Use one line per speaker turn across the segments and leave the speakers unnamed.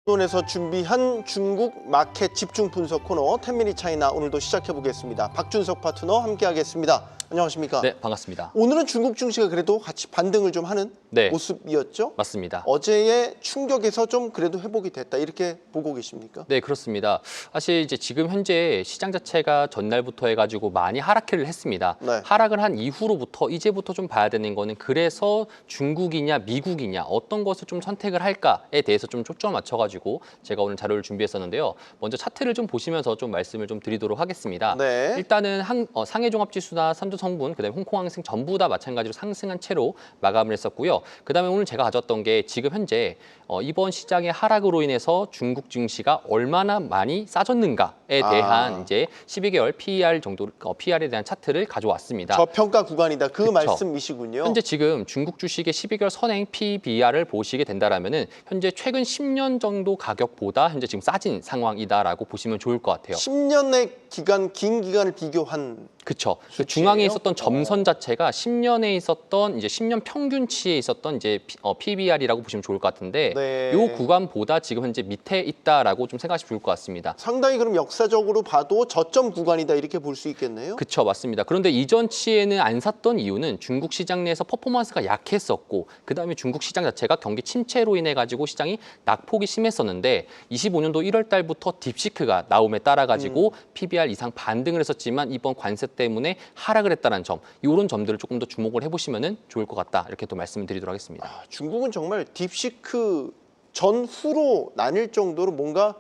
에서 준비한 중국 마켓 집중 분석 코너 10미닛 차이나 오늘도 시작해 보겠습니다. 박준석 파트너 함께 하겠습니다. 안녕하십니까?
네, 반갑습니다.
오늘은 중국 증시가 그래도 같이 반등을 좀 하는 모습이었죠?
맞습니다.
어제의 충격에서 좀 그래도 회복이 됐다 이렇게 보고 계십니까?
네, 그렇습니다. 사실 이제 지금 현재 시장 자체가 전날부터 해가지고 많이 하락을 했습니다.
네.
하락을 한 이후로부터 이제부터 좀 봐야 되는 거는 그래서 중국이냐 미국이냐 어떤 것을 좀 선택을 할까에 대해서 좀 초점 맞춰가지고 제가 오늘 자료를 준비했었는데요. 먼저 차트를 좀 보시면서 좀 말씀을 좀 드리도록 하겠습니다.
네.
일단은 상해 종합지수나 삼두 성분, 그다음에 홍콩 항생 전부 다 마찬가지로 상승한 채로 마감을 했었고요. 그다음에 오늘 제가 가져왔던 게 지금 현재 이번 시장의 하락으로 인해서 중국 증시가 얼마나 많이 싸졌는가에 대한 이제 12개월 PER 정도 PER에 대한 차트를 가져왔습니다.
저평가 구간이다 그
그쵸.
말씀이시군요.
현재 지금 중국 주식의 12개월 선행 PBR을 보시게 된다라면은 현재 최근 10년 정도 가격보다 현재 지금 싸진 상황이다라고 보시면 좋을 것 같아요.
10년의 기간, 긴 기간을 비교한
그렇죠. 그
수치예요?
중앙에 있었던 점선 자체가 10년에 있었던 이제 10년 평균치에 있었던 이제 PBR이라고 보시면 좋을 것 같은데
네.
이 구간보다 지금 현재 밑에 있다라고 좀 생각하시면 좋을 것 같습니다.
상당히 그럼 역사적으로 봐도 저점 구간이다 이렇게 볼 수 있겠네요.
그렇죠, 맞습니다. 그런데 이전치에는 안 샀던 이유는 중국 시장 내에서 퍼포먼스가 약했었고 그다음에 중국 시장 자체가 경기 침체로 인해 가지고 시장이 낙폭이 심했었는데 25년도 1월 달부터 딥시크가 나옴에 따라 가지고 PBR 이상 반등을 했었지만 이번 관세 때문에 하락을 했다는 점, 이런 점들을 조금 더 주목을 해보시면 좋을 것 같다 이렇게 또 말씀을 드리도록 하겠습니다.
중국은 정말 딥시크 전후로 나뉠 정도로 뭔가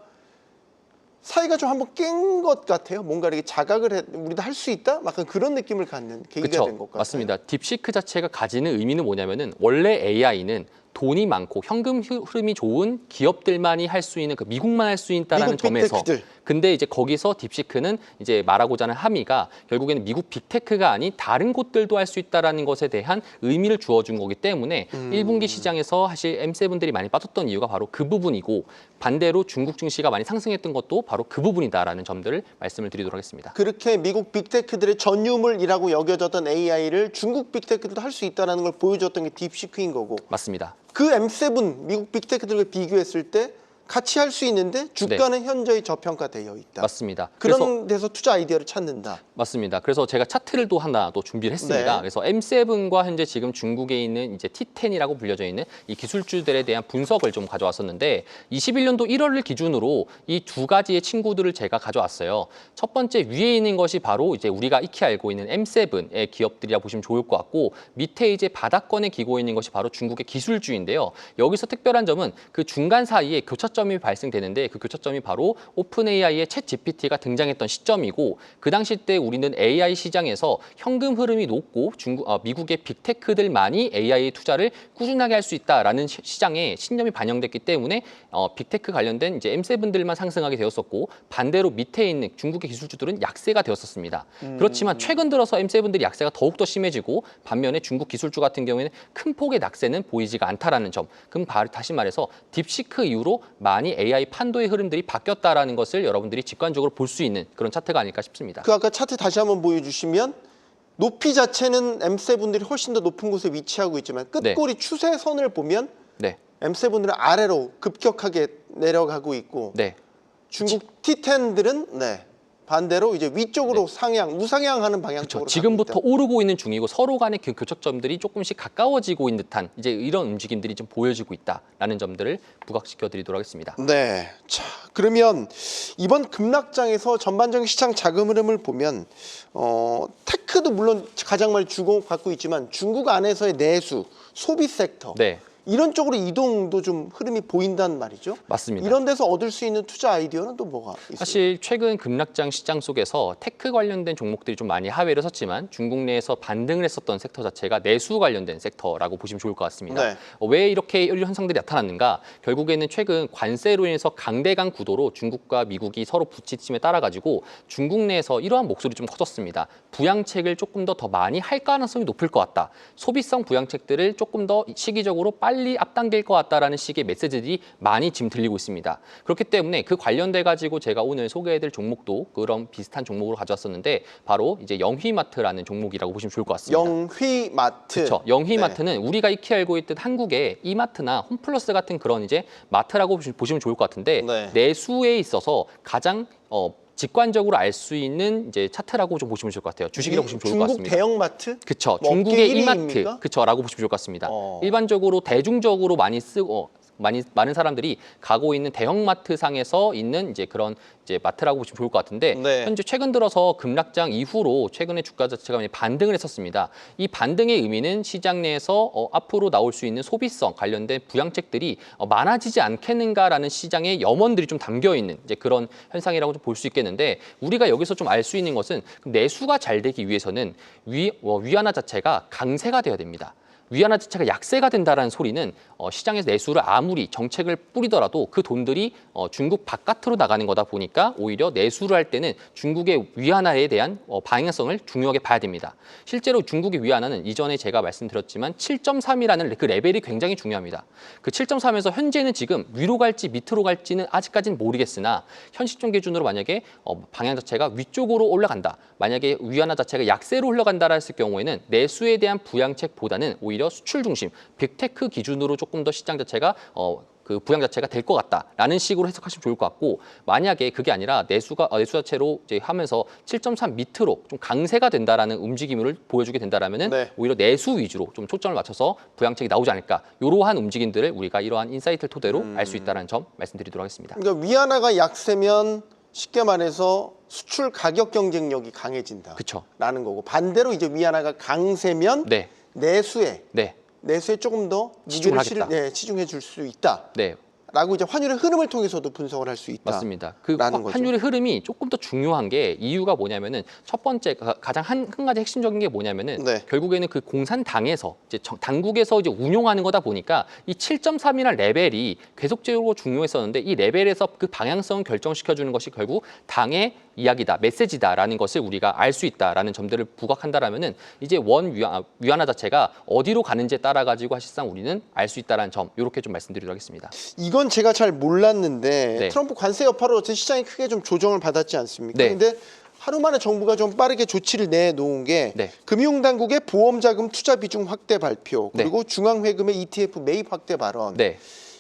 사이가 좀 한번 깬 것 같아요. 뭔가 이렇게 우리도 할 수 있다? 약간 그런 느낌을 갖는 계기가 된 것 같아요.
맞습니다. 딥시크 자체가 가지는 의미는 뭐냐면은 원래 AI는 돈이 많고 현금 흐름이 좋은 기업들만이 할 수 있는 미국만 할 수 있다라는 점에서 근데 이제 거기서 딥시크는 이제 말하고자 하는 함의가 결국에는 미국 빅테크가 아닌 다른 곳들도 할 수 있다라는 것에 대한 의미를 주어준 거기 때문에 1분기 시장에서 사실 M7들이 많이 빠졌던 이유가 바로 그 부분이고 반대로 중국 증시가 많이 상승했던 것도 바로 그 부분이다라는 점들을 말씀을 드리도록 하겠습니다.
그렇게 미국 빅테크들의 전유물이라고 여겨졌던 AI를 중국 빅테크들도 할 수 있다는 걸 보여줬던 게 딥시크인 거고.
맞습니다.
그 M7 미국 빅테크들과 비교했을 때 같이 할 수 있는데 주가는 현저히 저평가되어 있다.
맞습니다.
그런 데서 투자 아이디어를 찾는다.
맞습니다. 그래서 제가 차트를 또 하나 또 준비를 했습니다.
네.
그래서 M7과 현재 지금 중국에 있는 이제 T10이라고 불려져 있는 이 기술주들에 대한 분석을 좀 가져왔었는데 21년도 1월을 기준으로 이 두 가지의 친구들을 제가 가져왔어요. 첫 번째 위에 있는 것이 바로 이제 우리가 익히 알고 있는 M7의 기업들이라 보시면 좋을 것 같고 밑에 이제 바닥권에 기고 있는 것이 바로 중국의 기술주인데요. 여기서 특별한 점은 그 중간 사이에 교차점이 발생되는데 그 교차점이 바로 오픈 AI의 챗 GPT가 등장했던 시점이고 그 당시 때 우리는 AI 시장에서 현금 흐름이 높고 미국의 빅테크들만이 AI 투자를 꾸준하게 할 수 있다라는 시장에 신념이 반영됐기 때문에 빅테크 관련된 이제 M7들만 상승하게 되었었고 반대로 밑에 있는 중국의 기술주들은 약세가 되었었습니다. 그렇지만 최근 들어서 M7들이 약세가 더욱 더 심해지고 반면에 중국 기술주 같은 경우에는 큰 폭의 낙세는 보이지가 않다라는 점. 그럼 다시 말해서 딥시크 이후로 많이 AI 판도의 흐름들이 바뀌었다라는 것을 여러분들이 직관적으로 볼 수 있는 그런 차트가 아닐까 싶습니다.
그 아까 차트 다시 한번 보여주시면 높이 자체는 M7들이 훨씬 더 높은 곳에 위치하고 있지만 끝꼬리 추세선을 보면 M7들은 아래로 급격하게 내려가고 있고 중국 T10들은 반대로 이제 위쪽으로 우상향하는 방향 쪽으로
지금부터 오르고 있는 중이고 서로 간의 그 교착점들이 조금씩 가까워지고 있는 듯한 이제 이런 움직임들이 좀 보여지고 있다라는 점들을 부각시켜 드리도록 하겠습니다.
네. 자, 그러면 이번 급락장에서 전반적인 시장 자금 흐름을 보면 테크도 물론 가장 많이 주목받고 있지만 중국 안에서의 내수, 소비 섹터 이런 쪽으로 이동도 좀 흐름이 보인단 말이죠.
맞습니다.
이런 데서 얻을 수 있는 투자 아이디어는 또 뭐가 있어요?
사실 최근 급락장 시장 속에서 테크 관련된 종목들이 좀 많이 하회를 섰지만 중국 내에서 반등을 했었던 섹터 자체가 내수 관련된 섹터라고 보시면 좋을 것 같습니다. 왜 이렇게 현상들이 나타났는가? 결국에는 최근 관세로 인해서 강대강 구도로 중국과 미국이 서로 부딪힘에 따라 가지고 중국 내에서 이러한 목소리 좀 커졌습니다. 부양책을 조금 더 많이 할 가능성이 높을 것 같다. 소비성 부양책들을 조금 더 시기적으로 빨리 빨리 앞당길 것 같다라는 식의 메시지들이 많이 지금 들리고 있습니다. 그렇기 때문에 그 관련돼 가지고 제가 오늘 소개해드릴 종목도 그런 비슷한 종목으로 가져왔었는데 바로 이제 영휘마트라는 종목이라고 보시면 좋을 것 같습니다.
영휘마트.
그렇죠. 영휘마트는 우리가 익히 알고 있듯 한국의 이마트나 홈플러스 같은 그런 이제 마트라고 보시면 좋을 것 같은데 내수에 있어서 가장 직관적으로 알 수 있는 이제 차트라고 좀 보시면 좋을 것 같아요. 주식이라고 보시면 좋을 것 같습니다.
중국 대형마트?
그렇죠.
뭐
중국의
업계
이마트,
1위입니까?
그렇죠라고 보시면 좋을 것 같습니다. 일반적으로 대중적으로 많이 쓰고 많은 사람들이 가고 있는 대형마트 상에서 있는 이제 그런 이제 마트라고 보시면 좋을 것 같은데 현재 최근 들어서 급락장 이후로 최근에 주가 자체가 많이 반등을 했었습니다. 이 반등의 의미는 시장 내에서 앞으로 나올 수 있는 소비성 관련된 부양책들이 많아지지 않겠는가라는 시장의 염원들이 좀 담겨 있는 이제 그런 현상이라고 좀 볼 수 있겠는데 우리가 여기서 좀 알 수 있는 것은 내수가 잘 되기 위해서는 위안화 자체가 강세가 되어야 됩니다. 위안화 자체가 약세가 된다는 소리는 시장에서 내수를 아무리 정책을 뿌리더라도 그 돈들이 중국 바깥으로 나가는 거다 보니까 오히려 내수를 할 때는 중국의 위안화에 대한 방향성을 중요하게 봐야 됩니다. 실제로 중국의 위안화는 이전에 제가 말씀드렸지만 7.3이라는 그 레벨이 굉장히 중요합니다. 그 7.3에서 현재는 지금 위로 갈지 밑으로 갈지는 아직까지는 모르겠으나 현실적 기준으로 만약에 방향 자체가 위쪽으로 올라간다. 만약에 위안화 자체가 약세로 흘러간다라 했을 경우에는 내수에 대한 부양책보다는 오히려 수출 중심, 빅테크 기준으로 조금 더 시장 자체가 그 부양 자체가 될 것 같다라는 식으로 해석하시면 좋을 것 같고 만약에 그게 아니라 내수 자체로 이제 하면서 7.3 밑으로 좀 강세가 된다라는 움직임을 보여주게 된다라면은 오히려 내수 위주로 좀 초점을 맞춰서 부양책이 나오지 않을까 이러한 움직임들을 우리가 이러한 인사이트를 토대로 알 수 있다는 점 말씀드리도록 하겠습니다.
그러니까 위안화가 약세면 쉽게 말해서 수출 가격 경쟁력이 강해진다.
그렇죠.
라는 거고 반대로 이제 위안화가 강세면 내수에 조금 더 무게를 치중해 줄 수 있다. 라고 이제 환율의 흐름을 통해서도 분석을 할 수 있다.
맞습니다. 그 환율의 흐름이 조금 더 중요한 게 이유가 뭐냐면은 첫 번째 가장 한 가지 핵심적인 게 뭐냐면은 결국에는 그 공산당에서 이제 당국에서 이제 운용하는 거다 보니까 이 7.3이라는 레벨이 계속적으로 중요했었는데 이 레벨에서 그 방향성을 결정시켜 주는 것이 결국 당의 이야기다, 메시지다라는 것을 우리가 알 수 있다라는 점들을 부각한다라면은 이제 위안화 자체가 어디로 가는지에 따라 가지고 사실상 우리는 알 수 있다라는 점 이렇게 좀 말씀드리도록 하겠습니다.
이건 제가 잘 몰랐는데 트럼프 관세 여파로 시장이 크게 좀 조정을 받았지 않습니까? 근데 하루 만에 정부가 좀 빠르게 조치를 내놓은 게 금융당국의 보험자금 투자 비중 확대 발표 그리고 중앙회금의 ETF 매입 확대 발언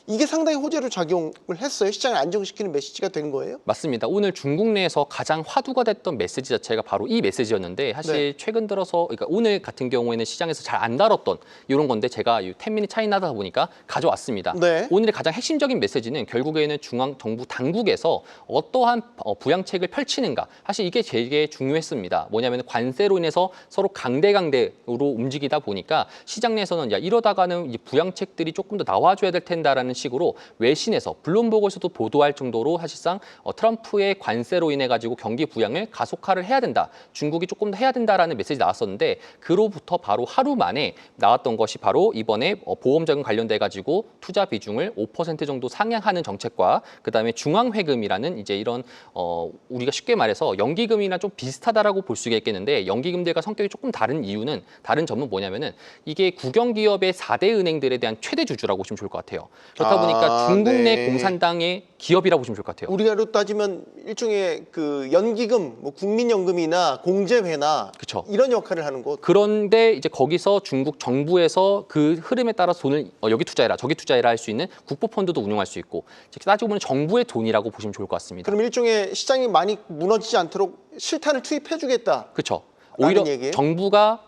이게 상당히 호재로 작용을 했어요. 시장을 안정시키는 메시지가 된 거예요?
맞습니다. 오늘 중국 내에서 가장 화두가 됐던 메시지 자체가 바로 이 메시지였는데 사실 최근 들어서 그러니까 오늘 같은 경우에는 시장에서 잘 안 다뤘던 이런 건데 제가 10미닛 차이나다 보니까 가져왔습니다. 오늘의 가장 핵심적인 메시지는 결국에는 중앙 정부 당국에서 어떠한 부양책을 펼치는가 사실 이게 되게 중요했습니다. 뭐냐면 관세로 인해서 서로 강대강대로 움직이다 보니까 시장 내에서는 야 이러다가는 이 부양책들이 조금 더 나와줘야 될 텐다라는 식으로 외신에서 블룸버그에서도 보도할 정도로 사실상 트럼프의 관세로 인해 가지고 경기 부양을 가속화를 해야 된다. 중국이 조금 더 해야 된다라는 메시지 나왔었는데 그로부터 바로 하루 만에 나왔던 것이 바로 이번에 보험자금 관련돼 가지고 투자 비중을 5% 정도 상향하는 정책과 그다음에 중앙회금이라는 이제 이런 우리가 쉽게 말해서 연기금이랑 좀 비슷하다라고 볼 수가 있겠는데 연기금들과 성격이 조금 다른 이유는 다른 점은 뭐냐면은 이게 국영기업의 4대 은행들에 대한 최대 주주라고 보시면 좋을 것 같아요. 그렇다 보니까 중국 내 공산당의 기업이라고 보시면 좋을 것 같아요.
우리가로 따지면 일종의 그 연기금, 뭐 국민연금이나 공제회나 이런 역할을 하는 곳.
그런데 이제 거기서 중국 정부에서 그 흐름에 따라서 돈을 여기 투자해라, 저기 투자해라 할 수 있는 국부펀드도 운용할 수 있고 따지고 보면 정부의 돈이라고 보시면 좋을 것 같습니다.
그럼 일종의 시장이 많이 무너지지 않도록 실탄을 투입해주겠다.
그렇죠. 오히려
얘기예요?
정부가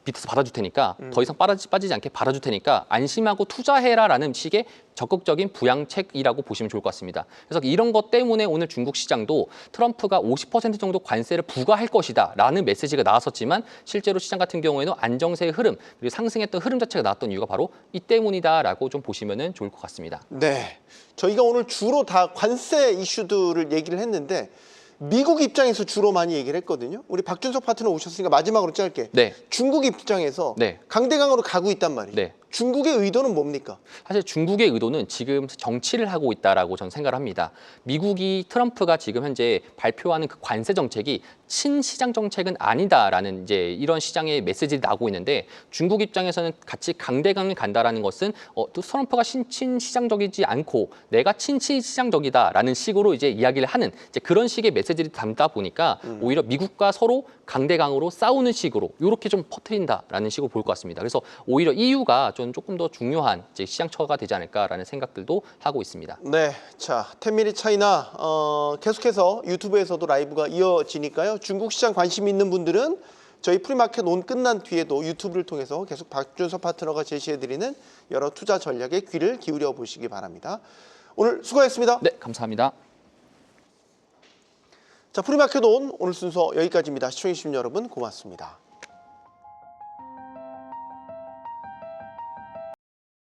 밑에서 받아줄 테니까 더 이상 빠지지 않게 받아줄 테니까 안심하고 투자해라라는 식의 적극적인 부양책이라고 보시면 좋을 것 같습니다. 그래서 이런 것 때문에 오늘 중국 시장도 트럼프가 50% 정도 관세를 부과할 것이다라는 메시지가 나왔었지만 실제로 시장 같은 경우에는 안정세의 흐름 그리고 상승했던 흐름 자체가 나왔던 이유가 바로 이 때문이다라고 좀 보시면 좋을 것 같습니다.
네, 저희가 오늘 주로 다 관세 이슈들을 얘기를 했는데 미국 입장에서 주로 많이 얘기를 했거든요. 우리 박준석 파트너 오셨으니까 마지막으로 짧게 중국 입장에서 강대강으로 가고 있단 말이에요. 중국의 의도는 뭡니까?
사실 중국의 의도는 지금 정치를 하고 있다라고 저는 생각을 합니다. 미국이 트럼프가 지금 현재 발표하는 그 관세 정책이 친시장 정책은 아니다라는 이제 이런 시장의 메시지를 나오고 있는데 중국 입장에서는 같이 강대강을 간다라는 것은 또 트럼프가 친시장적이지 않고 내가 친시장적이다라는 식으로 이제 이야기를 하는 이제 그런 식의 메시지를 담다 보니까 오히려 미국과 서로 강대강으로 싸우는 식으로 이렇게 좀 퍼뜨린다라는 식으로 볼 것 같습니다. 그래서 오히려 EU가 좀 조금 더 중요한 이제 시장처가 되지 않을까라는 생각들도 하고 있습니다.
네, 자, 10미닛 차이나 계속해서 유튜브에서도 라이브가 이어지니까요. 중국 시장 관심 있는 분들은 저희 프리마켓 온 끝난 뒤에도 유튜브를 통해서 계속 박준섭 파트너가 제시해드리는 여러 투자 전략에 귀를 기울여 보시기 바랍니다. 오늘 수고하셨습니다.
네, 감사합니다.
자, 프리마켓 온 오늘 순서 여기까지입니다. 시청해주신 여러분 고맙습니다.